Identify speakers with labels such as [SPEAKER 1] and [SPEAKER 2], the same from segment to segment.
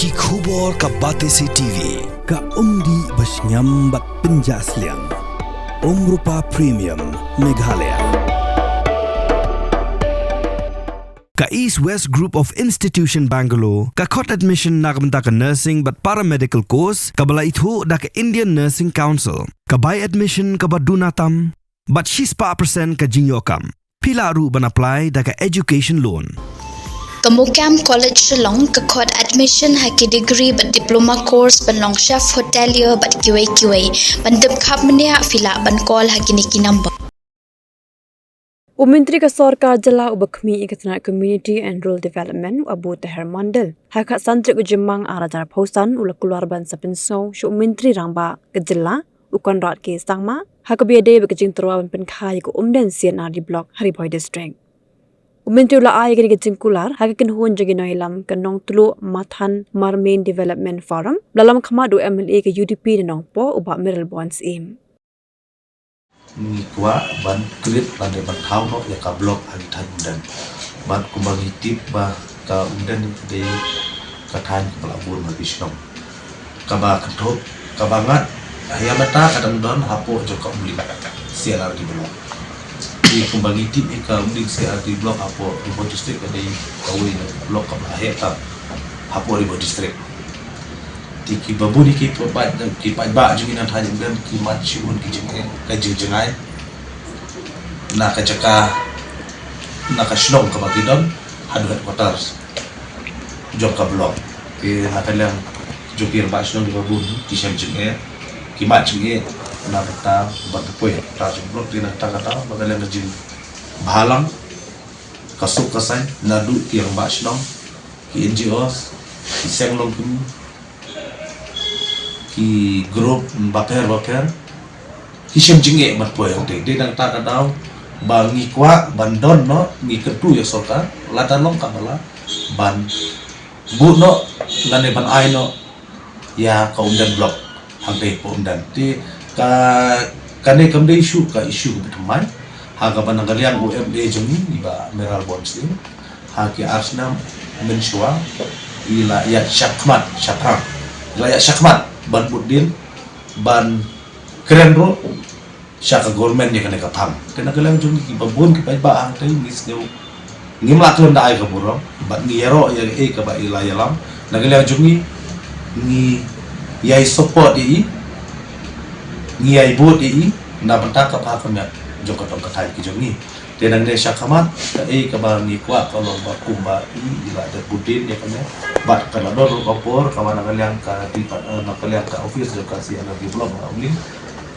[SPEAKER 1] Ki khubor ka Batesi TV. Ka umdi basnyambat penjaslian. Rupa Premium Meghalaya. Ka East West Group of Institution Bangalore, ka court admission nagbenta ka nursing but paramedical course, ka bala itu da ka Indian Nursing Council, ka buy admission ka badunatam, but 6% ka jinyokam. Pila ru ban apply da ka education loan.
[SPEAKER 2] Kamukam College Shillong ka court admission haki degree but diploma course ban long chef hotelier but QA ban dep khap mania fila ban call haki niki number.
[SPEAKER 3] Myntri ka sarkar jala ubakmi ikatna community and rural development abu tahar mandal haka santri ujimang arajar pausan ula keluar ban sapinso shu Myntri rangba ke jala u Conrad ke Sangma haka biade bekajing terwa ban penkhai ko Umden C&Rd block Haribhoi district. Myntri ula ai ke jing kular haka kin hun jagi noilam ke nong tulu mathan marmain development forum dalam khamadu MLA ke UDP nong po uba middle bonds im.
[SPEAKER 4] Ni kuat ban kredit ban ban thau no ya ka blok agi than Umden ban kumbagi tip ba ka Umden de ka than kepala bun ma bisnom ka ba kathop ka bangat ya mata kadang don hapo jo ka beli C&Rd blok di kumbagi tip ka Umden C&Rd blok hapo Haribhoi district ka de kawi blok ka lahir ta hapo Haribhoi district ki babu ni ki pat ki pat ba jungin an thajin dan ki mat chiun ki jengai na ka jaka na ka shlong ka bagidon hadu headquarters job ka blok ki hatalang jokir ba shlong babu ki shem jengai ki mat jengai na ta ba poi ta blok di na ta kata bagalan na jin balang kasuk kasai na du ki ba shlong ki NGOs ki senglong ki grup baper ki shem jinge mat poe hang de dang ta ka daw ba ngi kwa bandon no ngi ketu ya sorka latan long ka bala ban bu no lane ban ai no ya ka Umden blok hang de po Umden ti ka kane kam de issue ka issue betamai ha ka ban ngaliang UMA jemi di ba mineral bonds ni ha ki arsnam menshwa ila ya syakmat syakram ila ya syakmat ban budin ban keren bro syaka government ni kena kapam kena kelang jung ki babun ki pai ba ang tai mis neu ngimla klon dai ka buro ban ni yero ya ka ba ila yalam na kelang jung ni yai support di ni yai bot di na banta ka pa ka nya jok ka tong ka thai ki jung ni tenang de syakamat ka ba ni kwa ka lo ba kumba ila de budin ya kanya bat kala dor kopor kawan kalian ka tipat kalian ka office ka C&Rd blok uli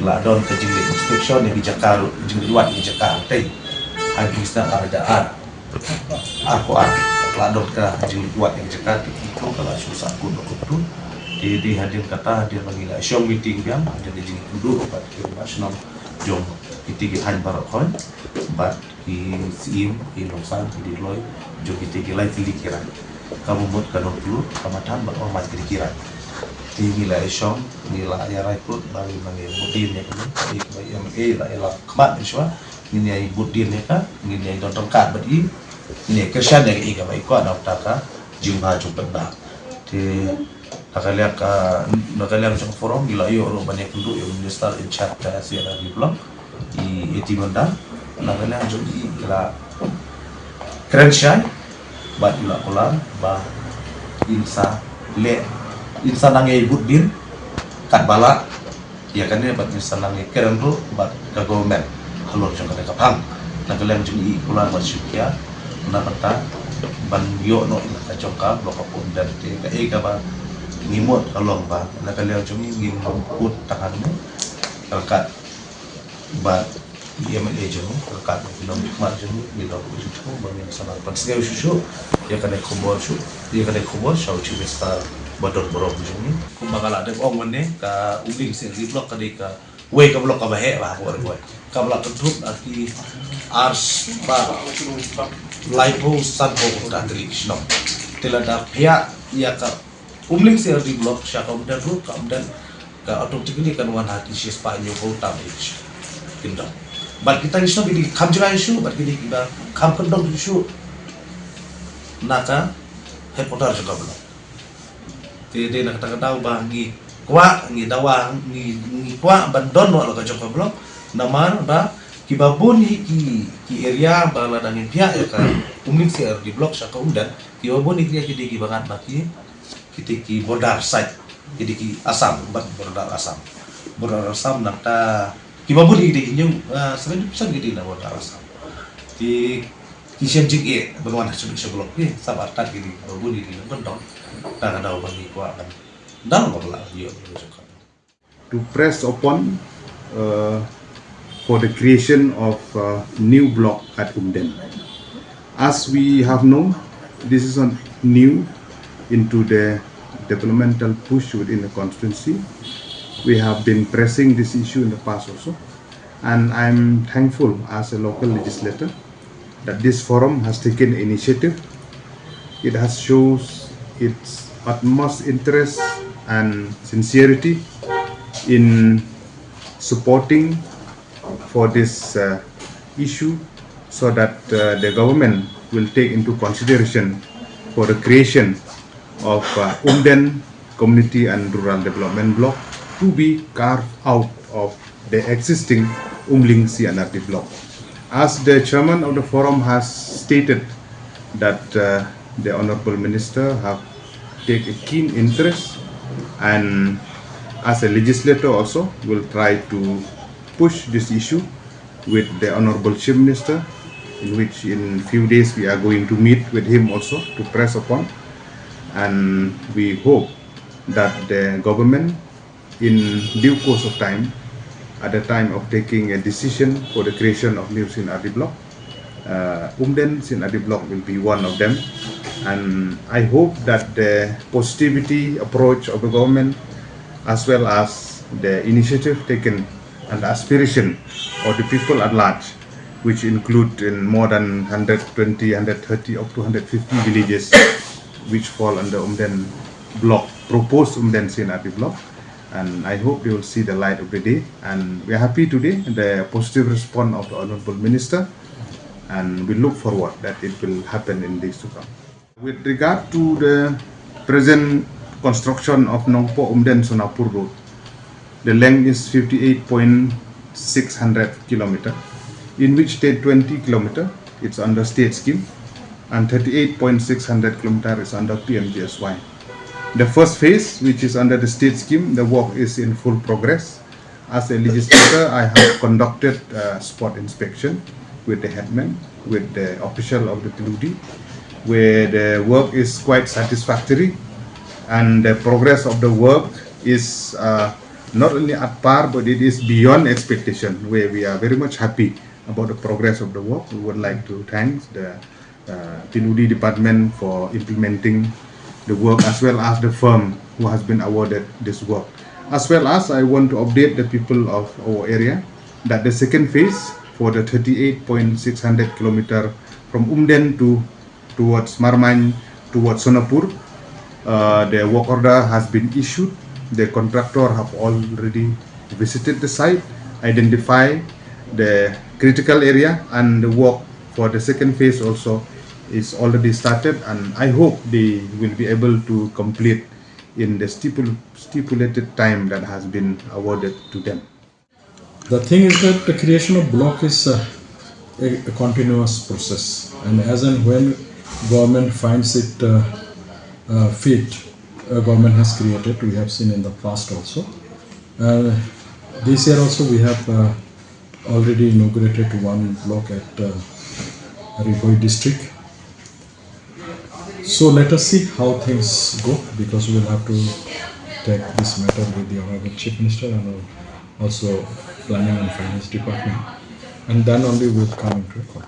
[SPEAKER 4] la don ka jingli inspection yang di Jakarta jingli luat di Jakarta tei habis na ada aku la don ka jingli luat di Jakarta itu kalau susah ku tu di hadir kata hadir bagi la show meeting yang ada di jingli dulu pat national jom kita han barakon bat ki sim ki losan ki loy jo kita live likiran kamu buat kanong dulu kamatan bak orang mati kira di nilai syom nilai ya raiput bagi budin ya kan di MA lah elak kemat insya nilai budin ya kan nilai donton kad bagi nilai kerjaan yang ikan baik kuat nak taka jumpa jumpa dah di nakaliak macam forum nilai yo orang banyak duduk yang minister in charge C&Rd blok di etimanda nakaliak jadi lah keren syai bat ila kolam ba insa nangai budin kat bala ya kan ya bat insa nangai keren ro bat ka government halor jong ka kapang na kalem jung i kolam bat syukia na kata ban yo no ila ka jong ka blok pun dan te ka ba ngimot kalong ba na kalem jung ngim put tahan kalkat bat MLA jung kalkat nom mat jung bila ko jung bang sama pasnya susu ya kena kubur su dia kena kubur sau ci besar bador borok jung ni kumbagala de ong mene ka Umden C&Rd blok ka de ka we ka blok ka bahe ba ko boy ka blok tutup aki ars ba laipo san ho ka traditional telada pia ya ka Umden C&Rd blok sya ka Umden ru ka Umden ka automatically kan wan hati si spanyo ko ta kinda bat kita isu di kamjra isu bat kita kam kendong isu naka headquarter juga belum Ti nak kata daw ba ngi kwa ngi dawa ngi kwa bandon wa ka joko blok naman ba kibabun ki area ba la dangin pia ya ka umling C&Rd blok sa ka Umden kibabun ki bangat maki ki bodar site ki asam bat bodar asam nakta kibabun ki nyung 70% ki na bodar asam ti kisem jing bagaimana sebelum ni sabar kat ki kibabun ki bandon ta daw ba ngi kwa dan ngorla yo
[SPEAKER 5] to press upon for the creation of new block at Umden. As we have known, this is not new into the developmental push within the constituency. We have been pressing this issue in the past also, and I'm thankful as a local legislator that this forum has taken initiative. It has shows its utmost interest and sincerity in supporting for this issue so that the government will take into consideration for the creation of Umden Community and Rural Development Block to be carved out of the existing Umling C&Rd block. As the chairman of the forum has stated that the Honorable Minister have take a keen interest, and as a legislator also will try to push this issue with the Honorable Chief Minister, in which in few days we are going to meet with him also to press upon, and we hope that the government in due course of time, at the time of taking a decision for the creation of new C&Rd block, Umden C&Rd block will be one of them. And I hope that the positivity approach of the government, as well as the initiative taken and the aspiration of the people at large, which include in more than 120, 130 up to 150 villages which fall under Umden block, proposed Umden C&Rd block, and I hope they will see the light of the day. And we are happy today the positive response of the Honorable Minister, and we look forward that it will happen in days to come. With regard to the present construction of Nongpo Umden Sonapur Road, the length is 58.600 km, in which 20 km it's under state scheme and 38.600 km is under PMGSY. The first phase, which is under the state scheme, the work is in full progress. As a legislator, I have conducted a spot inspection with the headman, with the official of the TLUD, where the work is quite satisfactory, and the progress of the work is not only at par, but it is beyond expectation, where we are very much happy about the progress of the work. We would like to thank the TLUD department for implementing the work, as well as the firm who has been awarded this work. As well as I want to update the people of our area that the second phase for the 38.600 km from Umden towards Marmain, towards Sonapur, the work order has been issued. The contractor have already visited the site, identify the critical area, and the work for the second phase also is already started, and I hope they will be able to complete in the stipulated time that has been awarded to them.
[SPEAKER 6] The thing is that the creation of block is a continuous process, and as and when government finds it fit, government has created. We have seen in the past also. This year also we have already inaugurated one block at Riboi district. So let us see how things go, because we will have to take this matter with the Honorable Chief Minister and also Planning and Finance Department, and then only we will come into a court.